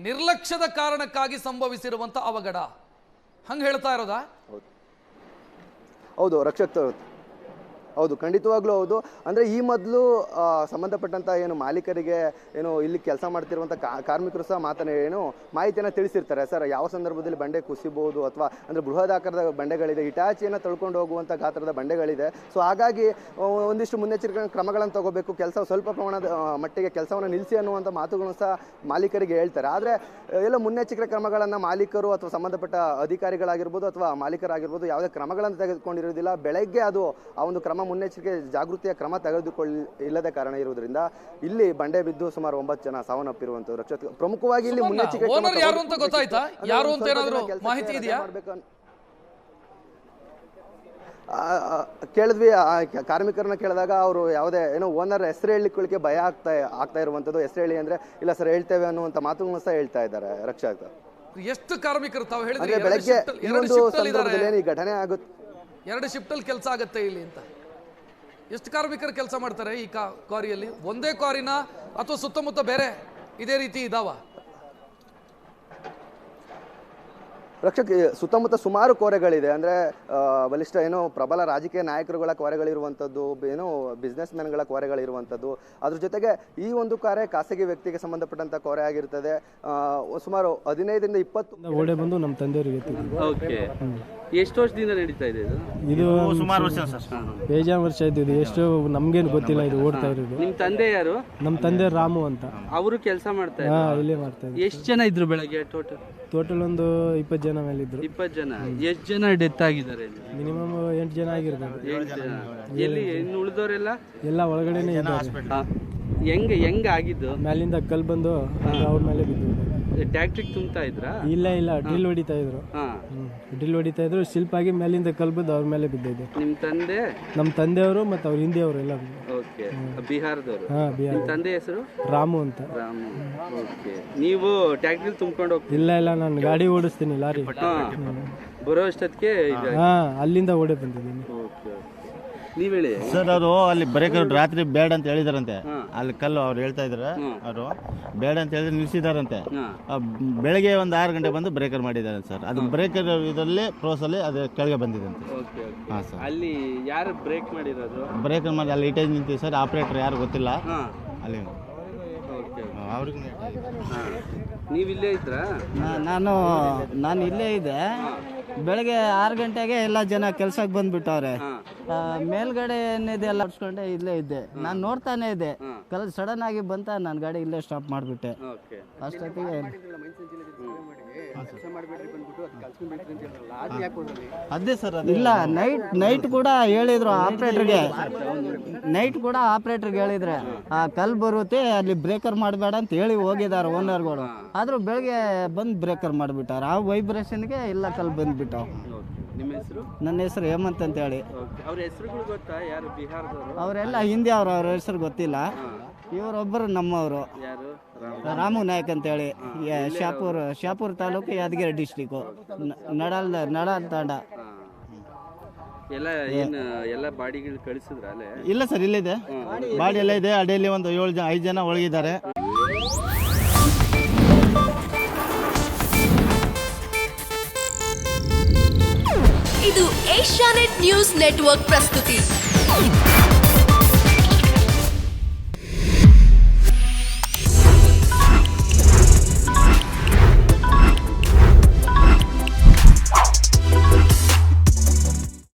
ನಿರ್ಲಕ್ಷ್ಯದ ಕಾರಣಕ್ಕಾಗಿ ಸಂಭವಿಸಿರುವಂತ ಅವಘಡ ಹಂಗೆ ಹೇಳ್ತಾ ಇರೋದಾ? ಹೌದು ರಕ್ಷಕ್, ಹೌದು ಖಂಡಿತವಾಗ್ಲೂ ಹೌದು. ಅಂದರೆ ಈ ಮೊದಲು ಸಂಬಂಧಪಟ್ಟಂಥ ಏನು ಮಾಲೀಕರಿಗೆ ಏನು ಇಲ್ಲಿ ಕೆಲಸ ಮಾಡ್ತಿರುವಂಥ ಕಾರ್ಮಿಕರು ಸಹ ಏನು ಮಾಹಿತಿಯನ್ನು ತಿಳಿಸಿರ್ತಾರೆ. ಸರ್ ಯಾವ ಸಂದರ್ಭದಲ್ಲಿ ಬಂಡೆ ಕುಸಿಬಹುದು ಅಥವಾ ಅಂದರೆ ಬೃಹದಾಕಾರದ ಬಂಡೆಗಳಿದೆ, ಇಟಾಚಿಯನ್ನು ತಳ್ಕೊಂಡು ಹೋಗುವಂಥ ಗಾತ್ರದ ಬಂಡೆಗಳಿದೆ. ಸೊ ಹಾಗಾಗಿ ಒಂದಿಷ್ಟು ಮುನ್ನೆಚ್ಚರಿಕೆ ಕ್ರಮಗಳನ್ನು ತಗೋಬೇಕು, ಕೆಲಸ ಸ್ವಲ್ಪ ಪ್ರಮಾಣದ ಮಟ್ಟಿಗೆ ಕೆಲಸವನ್ನು ನಿಲ್ಲಿಸಿ ಅನ್ನುವಂಥ ಮಾತುಗಳನ್ನು ಸಹ ಮಾಲೀಕರಿಗೆ ಹೇಳ್ತಾರೆ. ಆದರೆ ಎಲ್ಲ ಮುನ್ನೆಚ್ಚರಿಕೆ ಕ್ರಮಗಳನ್ನು ಮಾಲೀಕರು ಅಥವಾ ಸಂಬಂಧಪಟ್ಟ ಅಧಿಕಾರಿಗಳಾಗಿರ್ಬೋದು ಅಥವಾ ಮಾಲೀಕರಾಗಿರ್ಬೋದು ಯಾವುದೇ ಕ್ರಮಗಳನ್ನು ತೆಗೆದುಕೊಂಡಿರೋದಿಲ್ಲ. ಬೆಳಗ್ಗೆ ಅದು ಆ ಒಂದು ಕ್ರಮ ಮುನ್ನೆಚ್ಚರಿಕೆ ಜಾಗೃತಿಯ ಕ್ರಮ ಇಲ್ಲದ ಕಾರಣ ಇರುವುದರಿಂದ ಇಲ್ಲಿ ಬಂಡೆ ಬಿದ್ದು ಸುಮಾರು 9 ಜನ ಸಾವನ್ನಪ್ಪಿರುವಂತದ್ದು. ರಕ್ಷಕ ಪ್ರಮುಖವಾಗಿ ಇಲ್ಲಿ ಮುನ್ನೆಚ್ಚರಿಕೆ ಯಾರು ಅಂತ ಗೊತ್ತಾಯ್ತಾ? ಯಾರು ಅಂತ ಏನಾದರೂ ಮಾಹಿತಿ ಇದೆಯಾ? ಕೇಳಿದ್ವಿ, ಕಾರ್ಮಿಕರನ್ನ ಕೇಳಿದಾಗ ಅವರು ಯಾವುದೇ ಏನೋ ಓನರ್ ಹೆಸರು ಹೇಳಿಕೊಳ್ಳಿಕ್ಕೆ ಭಯ ಆಗ್ತಾ ಇರುವಂತದ್ದು. ಹೆಸರು ಹೇಳಿ ಅಂದ್ರೆ ಇಲ್ಲ ಸರ್ ಹೇಳ್ತೇವೆ ಅನ್ನುವಂಥ ಮಾತುಗಳನ್ನು ಸಹ ಹೇಳ್ತಾ ಇದ್ದಾರೆ. ರಕ್ಷಕ ಎಷ್ಟು ಕಾರ್ಮಿಕರು ತಾವು ಹೇಳಿದ್ರೆ ಬೆಳಗ್ಗೆ ಈ ಒಂದು ಸಂದರ್ಭದಲ್ಲಿ ಈ ಘಟನೆ ಆಗುತ್ತೆ, 2 ಶಿಫ್ಟಲ್ಲಿ ಕೆಲಸ ಆಗುತ್ತೆ ಇಲ್ಲಿ ಅಂತ. ಎಷ್ಟು ಕಾರ್ಮಿಕರು ಕೆಲಸ ಮಾಡ್ತಾರೆ ಈ ಕ್ವಾರಿಯಲ್ಲಿ? ಒಂದೇ ಕ್ವಾರಿನ ಅಥವಾ ಸುತ್ತಮುತ್ತ ಬೇರೆ ಇದೇ ರೀತಿ ಇದಾವ? ರಕ್ಷಕ್ ಸುತ್ತಮುತ್ತ ಸುಮಾರು ಕೋರೆಗಳಿದೆ. ಅಂದರೆ ಬಲಿಷ್ಠ ಏನೋ ಪ್ರಬಲ ರಾಜಕೀಯ ನಾಯಕರುಗಳ ಕೋರೆಗಳಿರುವಂಥದ್ದು, ಏನೋ ಬಿಸ್ನೆಸ್ ಮ್ಯಾನ್ಗಳ ಕೋರೆಗಳಿರುವಂಥದ್ದು. ಅದ್ರ ಜೊತೆಗೆ ಈ ಒಂದು ಕೋರೆ ಖಾಸಗಿ ವ್ಯಕ್ತಿಗೆ ಸಂಬಂಧಪಟ್ಟಂಥ ಕೋರೆ ಆಗಿರ್ತದೆ. ಸುಮಾರು 15ರಿಂದ 20 ಓಡೆ ಬಂದು ನಮ್ಮ ತಂದೆಯವರಿಗೆ. ಎಷ್ಟು ವರ್ಷದಿಂದ ನಡೀತಾ ಇದೆ ಇದು? ಸುಮಾರು ವರ್ಷ ಸರ್, ಬೇಜಾನ್ ವರ್ಷ ಇದ್ದು. ಎಷ್ಟು ನಮ್ಗೇನು ಗೊತ್ತಿಲ್ಲ ಇದು ಓಡ್ತಾ ಇರೋದು. ನಿಮ್ ತಂದೆ ಯಾರು? ನಮ್ಮ ತಂದೆ ರಾಮು ಅಂತ. ಅವರು ಕೆಲಸ ಮಾಡ್ತಾ ಇಲ್ಲೇ ಮಾಡ್ತಾ ಇದ್ರು. ಎಷ್ಟು ಜನ ಇದ್ರು ಬೆಳಗ್ಗೆ? ಟೋಟಲ್ ಒಂದು 20 ಜನ ಮೇಲೆ ಇದ್ರು. 20 ಜನ. ಎಷ್ಟು ಜನ ಡೆತ್ ಆಗಿದ್ದಾರೆ? ಮಿನಿಮಮ್ 8 ಜನ ಆಗಿರ್ಬೋದು. 8 ಜನ. ಎಲ್ಲಿ ಇನ್ನು ಉಳಿದವರೆಲ್ಲ? ಎಲ್ಲ ಒಳಗಡೆನೆ ಇದ್ದಾರೆ. ಹೆಂಗ ಆಗಿದ್ದು? ಮೇಲಿಂದ ಕಲ್ ಬಂದು ಅವ್ರ ಮೇಲೆ ಬಿದ್ದು. ಟ್ಯಾಕ್ಟ್ರಿಗೆ ತುಂಬ್ತಾ ಇದ್ರ? ಇಲ್ಲ ಡ್ರಿಲ್ ಹೊಡಿತಾ ಇದ್ರು. ಡ್ರಿಲ್ ಹೊಡಿತಾ ಇದ್ರು, ಶಿಲ್ಪ ಆಗಿ ಮೇಲಿಂದ ಕಲ್ ಬಂದು ಅವ್ರ ಮೇಲೆ ಬಿದ್ದಿದೆ. ನಿಮ್ ತಂದೆ? ನಮ್ಮ ತಂದೆಯವರು ಮತ್ತೆ ಅವ್ರ ಹಿಂದಿಯವರು ಎಲ್ಲ. ಓಕೆ, ಬಿಹಾರದವರು. ಬಿಹಾರ. ತಂದೆ ಹೆಸರು? ರಾಮು ಅಂತ. ರಾಮು. ಓಕೆ. ನೀವು ಟ್ಯಾಕ್ಟ್ರಿ ತುಂಬ್ಕೊಂಡು ಹೋಗ್ತೀವಿ? ಇಲ್ಲ ನಾನು ಗಾಡಿ ಓಡಿಸ್ತೀನಿ, ಲಾರಿ. ಬರೋ ಅಷ್ಟೊತ್ತಿಗೆ ಅಲ್ಲಿಂದ ಓಡೇ ಬಂದಿದ್ದೀನಿ. ನೀವ್ ಹೇಳಿ ಸರ್. ಅವರು ಅಲ್ಲಿ ಬ್ರೇಕರ್ ರಾತ್ರಿ ಬೇಡ ಅಂತ ಹೇಳಿದಾರಂತೆ. ಅಲ್ಲಿ ಕಲ್ಲು ಅವ್ರು ಹೇಳ್ತಾ ಇದಾರೆ, ಅವರು ಬೇಡ ಅಂತ ಹೇಳಿದ್ರೆ ನಿಲ್ಸಿದಾರಂತೆ. ಬೆಳಗ್ಗೆ ಒಂದು 6 ಗಂಟೆ ಬಂದು ಬ್ರೇಕರ್ ಮಾಡಿದ್ದಾರೆ ಸರ್. ಅದು ಬ್ರೇಕರ್ ಇದರಲ್ಲಿ ಪ್ರೋಸ್ ಅಲ್ಲಿ ಅದು ಕೆಳಗೆ ಬಂದಿದೆ. ಹಾ ಸರ್. ಅಲ್ಲಿ ಯಾರು ಬ್ರೇಕ್ ಮಾಡಿರೋದು? ಬ್ರೇಕರ್ ಮಾಡಿ ಅಲ್ಲಿ ಇಟೇಜ್ ನಿಂತಿದೆ ಸರ್. ಆಪರೇಟರ್ ಯಾರು ಗೊತ್ತಿಲ್ಲ ಅಲ್ಲಿ. ಅವ್ರಿಗೆ ನೀವು ಇಲ್ಲೇ ಇದ್ರಾ? ನಾನು ಇಲ್ಲೇ ಇದ್ದೆ. ಬೆಳಗ್ಗೆ 6 ಗಂಟೆಗೆ ಎಲ್ಲ ಜನ ಕೆಲ್ಸಕ್ಕೆ ಬಂದ್ಬಿಟ್ಟವ್ರೆ. ಮೇಲ್ಗಡೆ ಏನಿದೆ ಎಲ್ಲ ಹೊಡ್ಸ್ಕೊಂಡೆ ಇಲ್ಲೇ ಇದ್ದೆ. ನಾನು ನೋಡ್ತಾನೆ ಇದ್ದೆ. ಸಡನ್ ಆಗಿ ಬಂತ ನನ್ನ ಗಾಡಿ ಇಲ್ಲೇ ಸ್ಟಾಪ್ ಮಾಡಿಬಿಟ್ಟೆ. ಅಷ್ಟೊತ್ತಿಗೆ ಅದೇ ಸರ್. ಇಲ್ಲ, ನೈಟ್ ಕೂಡ ಹೇಳಿದ್ರು ಆಪರೇಟರ್ಗೆ. ಹೇಳಿದ್ರೆ ಆ ಕಲ್ ಬರುತ್ತೆ ಅಲ್ಲಿ ಬ್ರೇಕರ್ ಮಾಡಬೇಡ ಅಂತ ಹೇಳಿ ಹೋಗಿದ್ದಾರೆ ಓನರ್ಗಳು. ಆದ್ರೂ ಬೆಳಗ್ಗೆ ಬಂದು ಬ್ರೇಕರ್ ಮಾಡಿಬಿಟ್ಟಾರ. ಆ ವೈಬ್ರೇಷನ್ಗೆ ಇಲ್ಲ ಕಲ್ ಬಂದ್ಬಿಟ್ಟಾವ. ನಿಮ್ಮ ಹೆಸರು? ನನ್ನ ಹೆಸರು ಹೇಮಂತ್ ಅಂತ ಹೇಳಿ. ಅವ್ರ ಹೆಸರುಗಳು ಗೊತ್ತಾ? ಯಾರು ಬಿಹಾರದವರು? ಅವರೆಲ್ಲ ಹಿಂದಿ ಅವ್ರ ಹೆಸರು ಗೊತ್ತಿಲ್ಲ. ಇವರೊಬ್ಬರು ನಮ್ಮವರು. ಯಾರು? ರಾಮು ನಾಯಕ್ ಅಂತೇಳಿ. ಶಾಪುರ್ ತಾಲೂಕು, ಯಾದಗಿರಿ ಡಿಸ್ಟಿಕ್, ನಡಾಲ್ ತಾಂಡ. ಎಲ್ಲ ಬಾಡಿಗಳು ಕಳಿಸಿದ್ರ? ಅಲ್ಲೇ ಇಲ್ಲ ಸರ್, ಇಲ್ಲಿದೆ ಬಾಡಿ ಎಲ್ಲ ಇದೆ. ಅಡಿಯಲ್ಲಿ ಒಂದು 5 ಜನ ಒಳಗಿದ್ದಾರೆ. ಇದು ಏಷ್ಯಾನೆಟ್ ನ್ಯೂಸ್ ನೆಟ್ವರ್ಕ್ ಪ್ರಸ್ತುತಿ.